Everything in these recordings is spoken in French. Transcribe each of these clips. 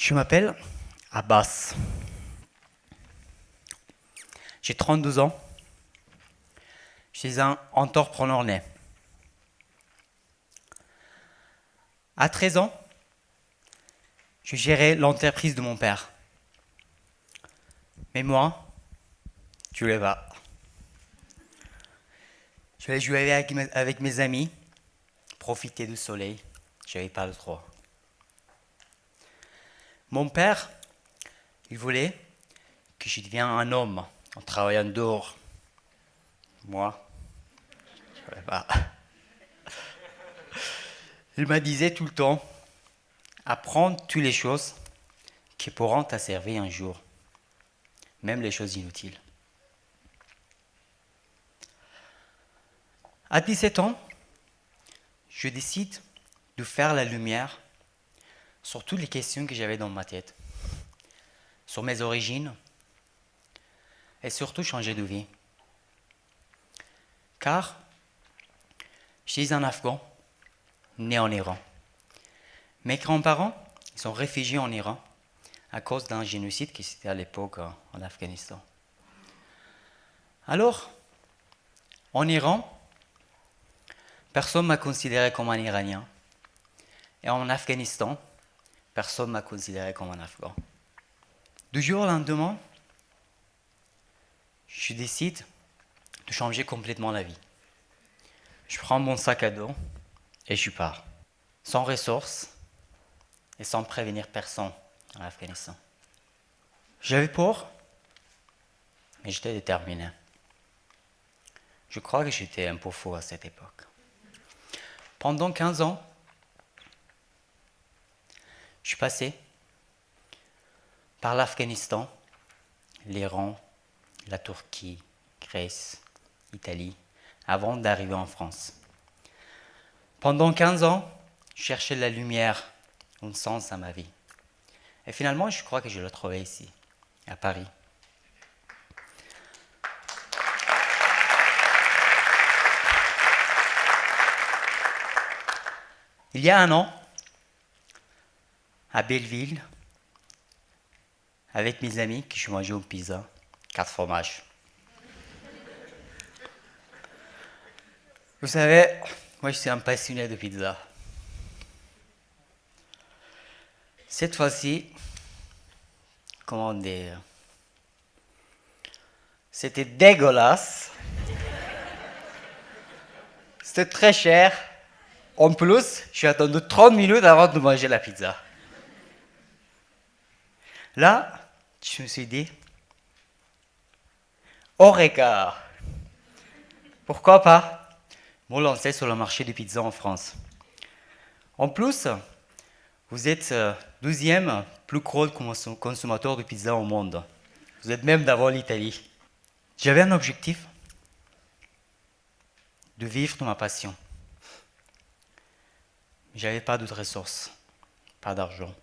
Je m'appelle Abbas. J'ai 32 ans. Je suis un entrepreneur né. À 13 ans, je gérais l'entreprise de mon père. Mais moi, je voulais pas. Je voulais jouer avec mes amis, profiter du soleil. Je n'avais pas le droit. Mon père, il voulait que je devienne un homme en travaillant dehors. Moi, je ne voulais pas. Il me disait tout le temps, apprends toutes les choses qui pourront te servir un jour, même les choses inutiles. À 17 ans, je décide de faire la lumière sur toutes les questions que j'avais dans ma tête, sur mes origines et surtout changer de vie. Car je suis un Afghan né en Iran. Mes grands-parents sont réfugiés en Iran à cause d'un génocide qui s'était à l'époque en Afghanistan. Alors, en Iran, personne ne m'a considéré comme un Iranien. Et en Afghanistan, personne ne m'a considéré comme un Afghan. Du jour au lendemain, je décide de changer complètement la vie. Je prends mon sac à dos et je pars. Sans ressources et sans prévenir personne en Afghanistan. J'avais peur, mais j'étais déterminé. Je crois que j'étais un peu fou à cette époque. Pendant 15 ans, je suis passé par l'Afghanistan, l'Iran, la Turquie, Grèce, Italie, avant d'arriver en France. Pendant 15 ans, je cherchais la lumière, un sens à ma vie. Et finalement, je crois que je l'ai trouvé ici, à Paris. Il y a un an, à Belleville, avec mes amis, que je mangeais une pizza, 4 fromages. Vous savez, moi je suis un passionné de pizza. Cette fois-ci, comment dire, c'était dégueulasse. C'était très cher. En plus, je suis attendu 30 minutes avant de manger la pizza. Là, je me suis dit, Eureka! Pourquoi pas me lancer sur le marché des pizzas en France. En plus, vous êtes 12e plus gros consommateur de pizza au monde. Vous êtes même devant l'Italie. J'avais un objectif de vivre de ma passion. J'avais pas d'autres ressources, pas d'argent.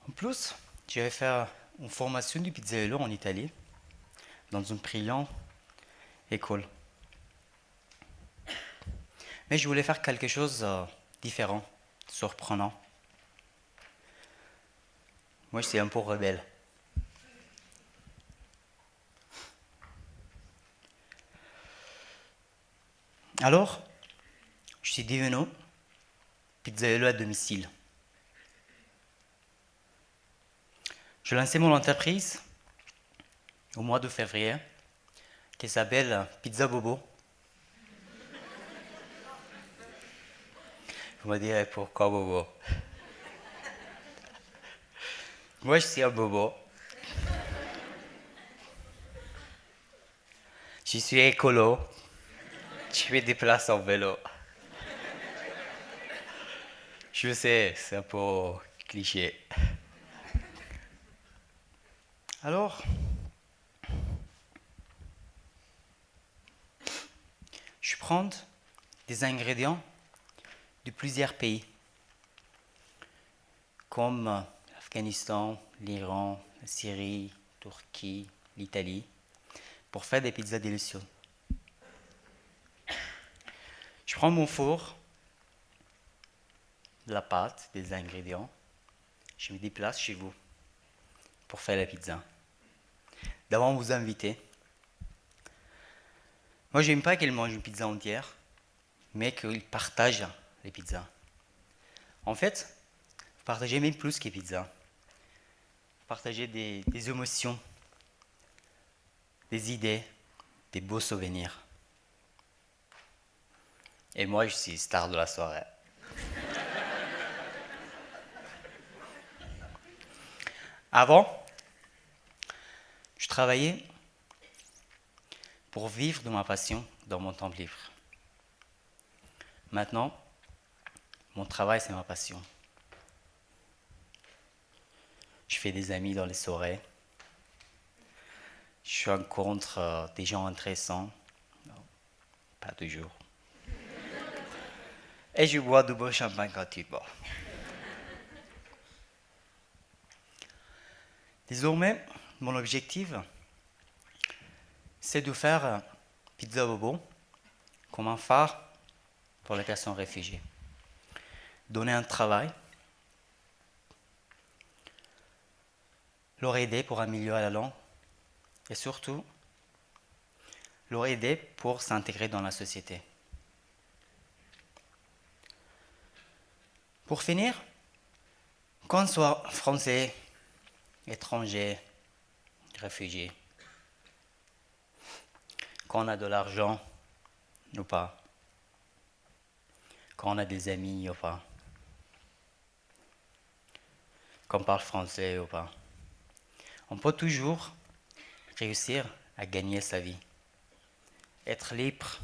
En plus, j'avais fait une formation de pizzaiolo en Italie, dans une brillante école. Mais je voulais faire quelque chose de différent, surprenant. Moi, je suis un peu rebelle. Alors, je suis devenu pizzaiolo à domicile. Je lançais mon entreprise au mois de février, qui s'appelle Pizza Bobo. Vous me direz pourquoi Bobo. Moi, je suis un bobo. Je suis écolo. Je me déplace en vélo. Je sais, c'est un peu cliché. Alors, je prends des ingrédients de plusieurs pays, comme l'Afghanistan, l'Iran, la Syrie, la Turquie, l'Italie, pour faire des pizzas délicieuses. Je prends mon four, de la pâte, des ingrédients. Je me déplace chez vous pour faire la pizza. D'abord, vous inviter. Moi, j'aime pas qu'elle mange une pizza entière, mais qu'ils partagent les pizzas. En fait, vous partagez même plus que pizza. Vous partagez des émotions, des idées, des beaux souvenirs. Et moi, je suis star de la soirée. Avant, je travaillais pour vivre de ma passion dans mon temps libre. Maintenant, mon travail, c'est ma passion. Je fais des amis dans les soirées. Je rencontre des gens intéressants. Non, pas toujours. Et je bois du bon champagne quand il boit. Désormais, mon objectif, c'est de faire Pizza Bobo comme un phare pour les personnes réfugiées. Donner un travail, leur aider pour améliorer la langue et surtout leur aider pour s'intégrer dans la société. Pour finir, qu'on soit français, étranger, réfugié, qu'on a de l'argent ou pas, qu'on a des amis ou pas, qu'on parle français ou pas, on peut toujours réussir à gagner sa vie, être libre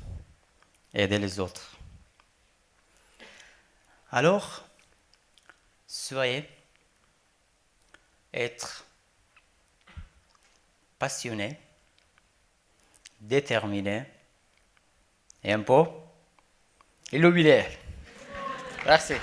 et aider les autres. Alors, soyez être passionné, déterminé et un peu illuminé. Merci.